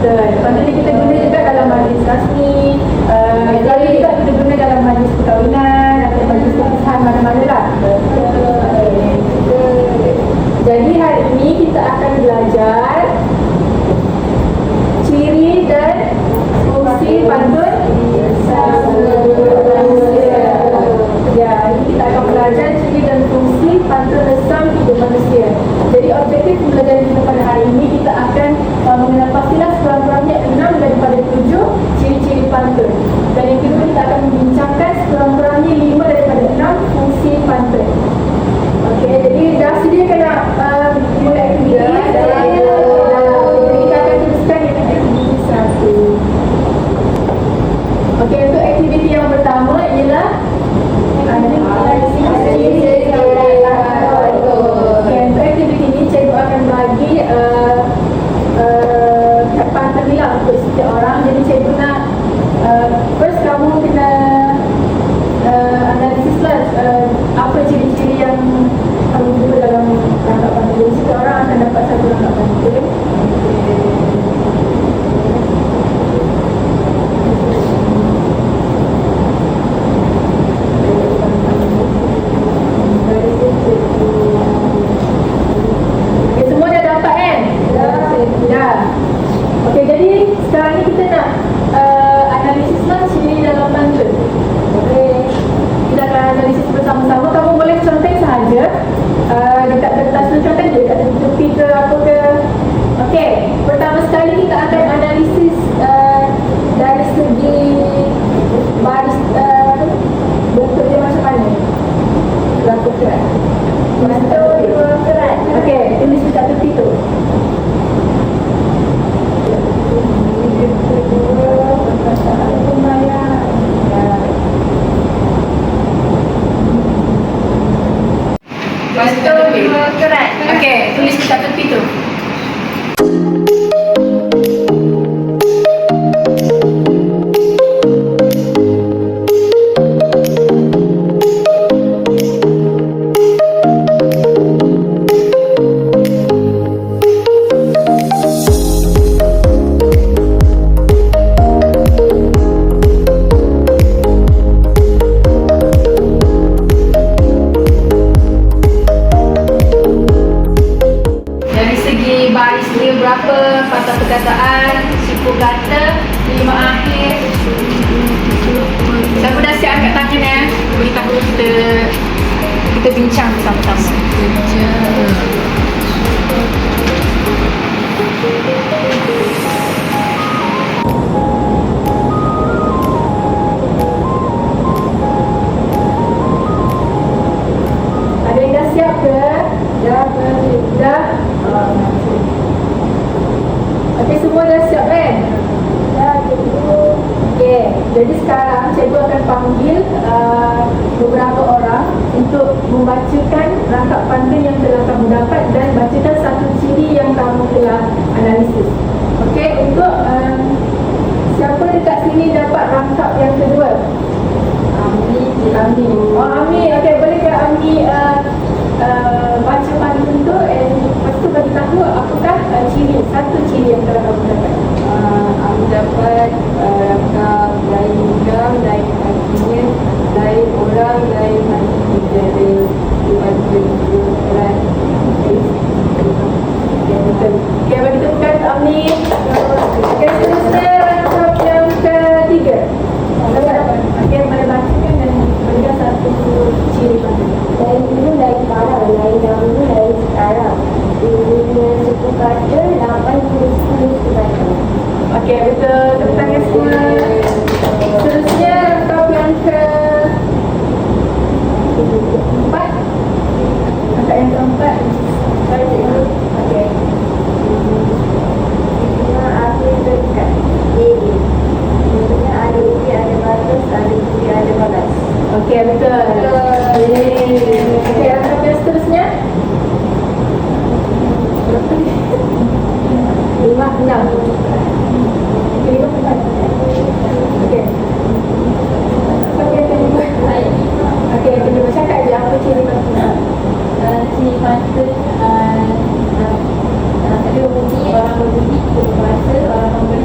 pantun. Pantun ni kita guna juga dalam majlis rasmi, lalu juga kita guna dalam majlis perkahwinan atau majlis perpisahan mana-mana lah. Jadi hari ini kita akan belajar ciri dan fungsi pantun. Ya, ini kita akan belajar ciri dan fungsi pantun lesang hidup manusia. Jadi objektif pembelajaran kita pada hari ini, kita akan mengenal pastilah sekurang-kurangnya 6 daripada 7 ciri-ciri pantun. Dan yang kedua, kita akan membincangkan sekurang-kurangnya 5 daripada 6 fungsi pantun. Okey, jadi dah sediakan nak mulai aktiviti? Jadi kita akan teruskan dengan aktiviti 1. Okey, untuk aktiviti yang pertama ialah pantun ni lah untuk setiap orang. Jadi cikgu nak first kamu kena analisis lah apa ciri-ciri yang kamu jumpa dalam rangkap pantun. Jadi setiap orang akan dapat satu rangkap pantun. Semua dah dapat kan? Dah. Okey, jadi sekarang ni kita nak analisis lah ciri dalam pantun. Okey, kita akan analisis bersama-sama. Kamu boleh contoh sahaja dekat kertas tu, contoh je dekat tepi ke apa ke. Okey, pertama sekali kita akan analisis dari segi baris bentuk dia macam mana. Berapa kerat? Berapa kerat? Okey, tulis dekat tepi tu. Kerat. Okey, tulis dekat tepi tu. Berapa patah perkataan, sipu kata, 5 akhir. Siapa dah siap angkat tangan ya? Beritahu kita bincang bersama-sama. Ada yang dah siap ke? Dah. Okey, semua dah siap kan? Dah, cikgu. Okey, jadi sekarang cikgu akan panggil beberapa orang untuk membacakan rangkap pantun yang telah kamu dapat dan bacakan satu ciri yang kamu telah analisis. Okey, untuk siapa dekat sini dapat rangkap yang kedua? Ami. Oh, Ami. Okey, boleh ke Ami baca pantun tu lepas tu bagi tahu apakah ciri, satu ciri yang telah kamu dapat. Aku dapat rangkap lain udang, lain kakinya, lain orang, lain hati negara, Tuhan berkerat. Okey, betul. Okey, bagi tepukan Ami. Okey, seterusnya rangkap yang ketiga. Okey, boleh bacakan dan berikan satu ciri pantun. Lain dulu, lain parah, lain dahulu, lain sekarang. Dunia suku kata, 8 huruf 10 kata. Okey, betul. Tepuk tangan semua. Seterusnya rangkap yang keempat. Rangkap yang keempat. Okey. Akhir dekat. Maksudnya ada ubi, ada batas, ada ubi, ada batas. Okey, betul. Okey, rangkap yang seterusnya. 5, 6. Okey, 5, 4. Okey. Okey, kedua. Cakap je apa ciri pantun. Ciri pantun ada bunyi, orang berbunyi, cukup bahasa, orang memberi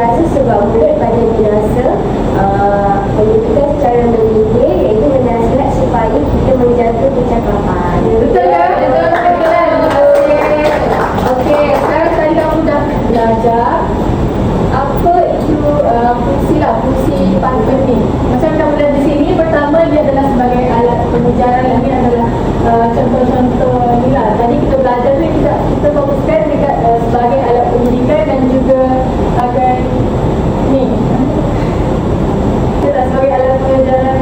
binasa sebab mulut pada binasa menunjukkan secara menyindir, iaitu menasihat supaya kita menjaga percakapan. Betul kan? Betul. Okey, sekarang tadi kamu dah belajar apa itu fungsi pantun ni. Macam kamu lihat di sini, pertama dia adalah sebagai alat pengejaran, ini adalah contoh-contoh ni lah. Tadi kita belajar tu kita fokuskan dekat sebagai alat pendidikan dan juga agar ni. Kita tak sebagai alat pengejaran.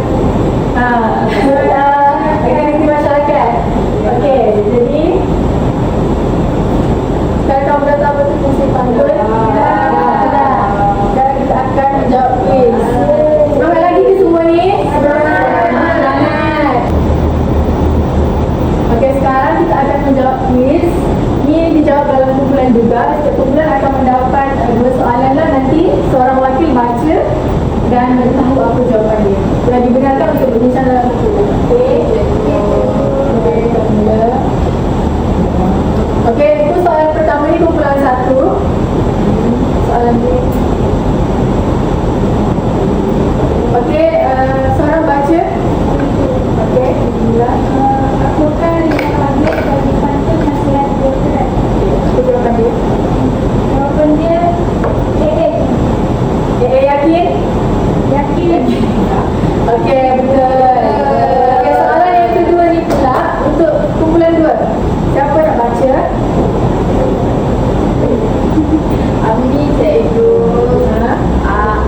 Aktiviti masyarakat. Okey, jadi sekarang kamu dah tahu apa tu fungsi pantun. Sekarang kita akan menjawab quiz. Semangat lagi ke semua ni? Semangat. Okey, sekarang kita akan menjawab quiz. Ni dijawab dalam kumpulan juga. Setiap kumpulan akan mendapat 2 soalan lah. Nanti seorang wakil baca dan tahu apa jawapan dia. Sudah dibenarkan untuk berbincang dalam buku. Okey, kita mula. Okey, itu soalan pertama ni kumpulan 1. Soalan ni. Okey, seorang baca. Okey, mula. Apakah yang ambil bagi pantun nasihat doktorat? Apa jawapan dia? Jawapan dia Yakin? yakin. Okey, betul. Okey, soalan yang kedua ni pula untuk kumpulan 2. Siapa nak baca? Amni cikgu.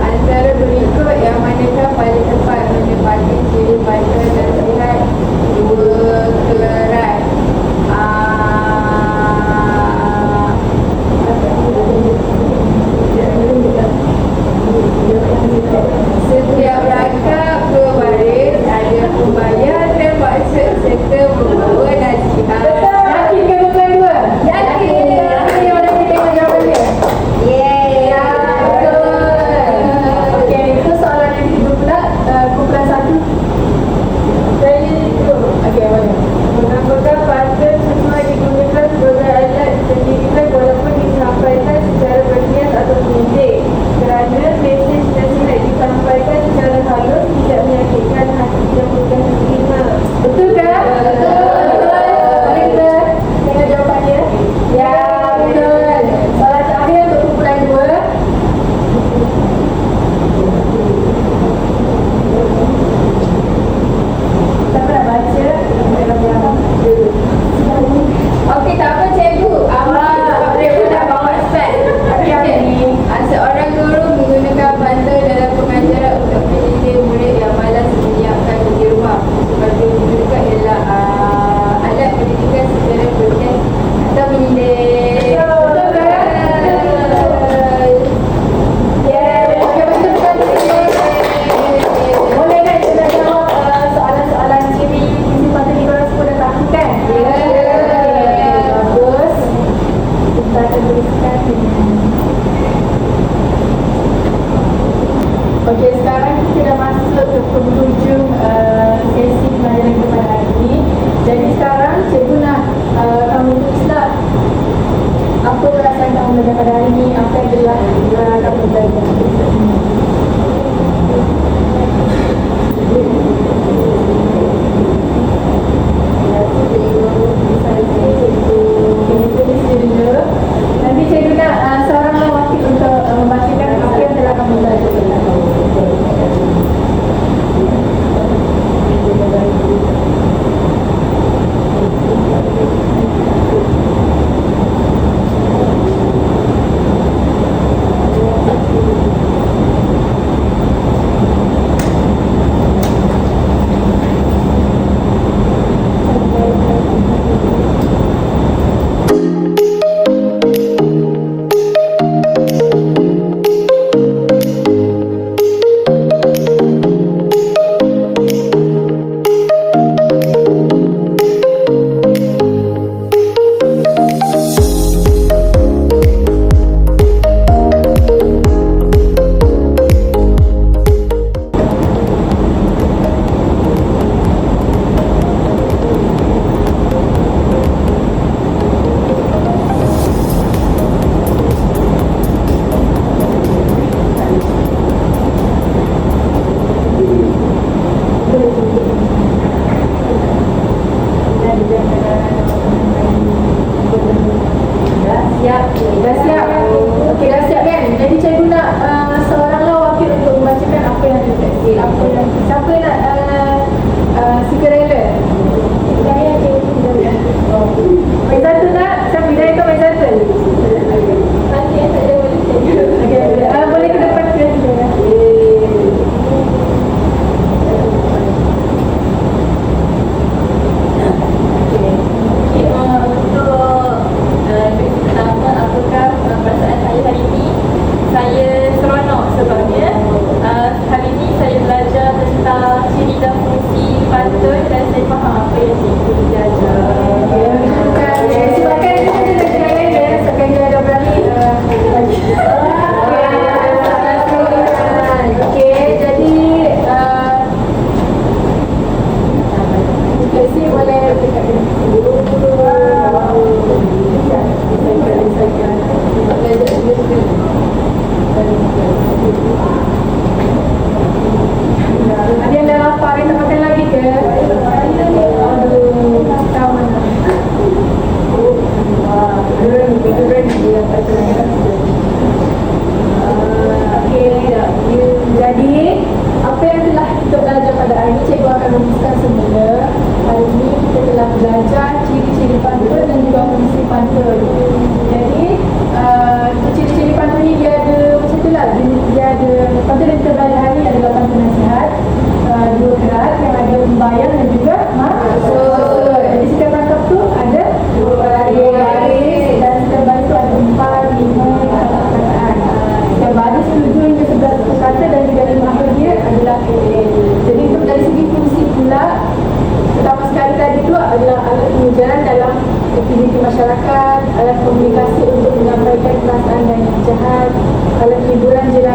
Antara berikut yang manakah paling tepat menempati ciri pantun nasihat doktorat? Setiap rangkap berbaris ada pembayar terpaksa serta membawa nasihat. Yakin ke kumpulan 2? Yakin. Yakin yang mana kita tengok jawapan dia? Ya, Betul. Okey, itu soalan yang kedua pula, kumpulan 1. Saya itu. Okey, mana? Mengapakah pantun semua digunakan sebagai alat pendidikan walaupun disampaikan secara berniat atau mendidik? Kerana mesej nasihat disampaikan secara halus tidak menyakitkan hati yang mudah diterima. Betul kan? Betul. Mari kita tengok jawapan dia. Ya, betul. Soalan terakhir untuk kumpulan 2. Siapa nak baca? Okey, tak apa cikgu. Sebab dia pun dah bawa set. Okey. Seorang guru menggunakan pantun dalam pengajaran untuk mendidik murid yang malas menyiapkan di rumah. Sebagai digunakan ialah alat pendidikan secara berniat atau mendidik. Betul kan? Okey, baca bukan boleh kan kita jawab soalan-soalan ciri fungsi pantun ni korang semua dah tahu kan? Bagus. Kita akan tuliskan ini. Okey, sekarang kita dah masuk ke penghujung sesi pelajaran kita pada hari ini. Jadi sekarang cikgu nak kamu tulislah apa perasaan kamu belajar pada hari ini, apa yang telah kamu belajar. Okey, tulis dulu. Nanti cikgu nak seorang wakil untuk membacakan apa yang telah kamu belajar.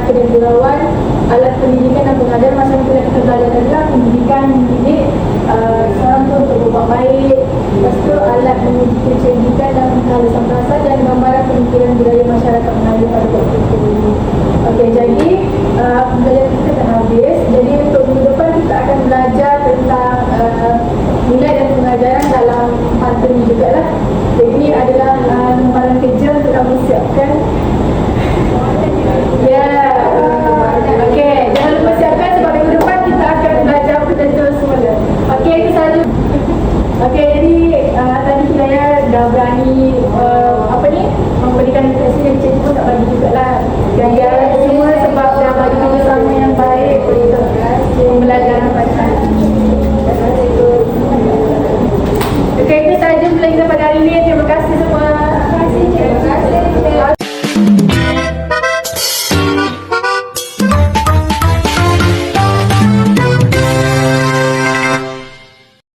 kedahuluan alat pendidikan dan pengajaran. Macam kita belajar adalah pendidikan mendidik seorang tu untuk berbuat baik. Lepas tu alat mendidik kecerdikan dan kehalusan bahasa dan gambaran pemikiran budaya masyarakat Melayu pada waktu itu. Okey, jadi pembelajaran kita dah habis. Jadi untuk minggu depan kita akan belajar tentang nilai dan pengajaran dalam pandemi jugalah. Jadi ini adalah lembaran kerja untuk kamu siapkan. Ya, okey. Jangan lupa siapkan sebab minggu depan kita akan belajar betul-betul semula. Okey, itu sahaja. Okey, jadi tadi Hidayah dah berani memberikan impresi yang cikgu pun tak bagi jugalah. Dan ya, semua sebab dah bagi kerjasama yang baik untuk pembelajaran pada hari ini. Okey, itu sahaja pembelajaran pada hari ini. Terima kasih.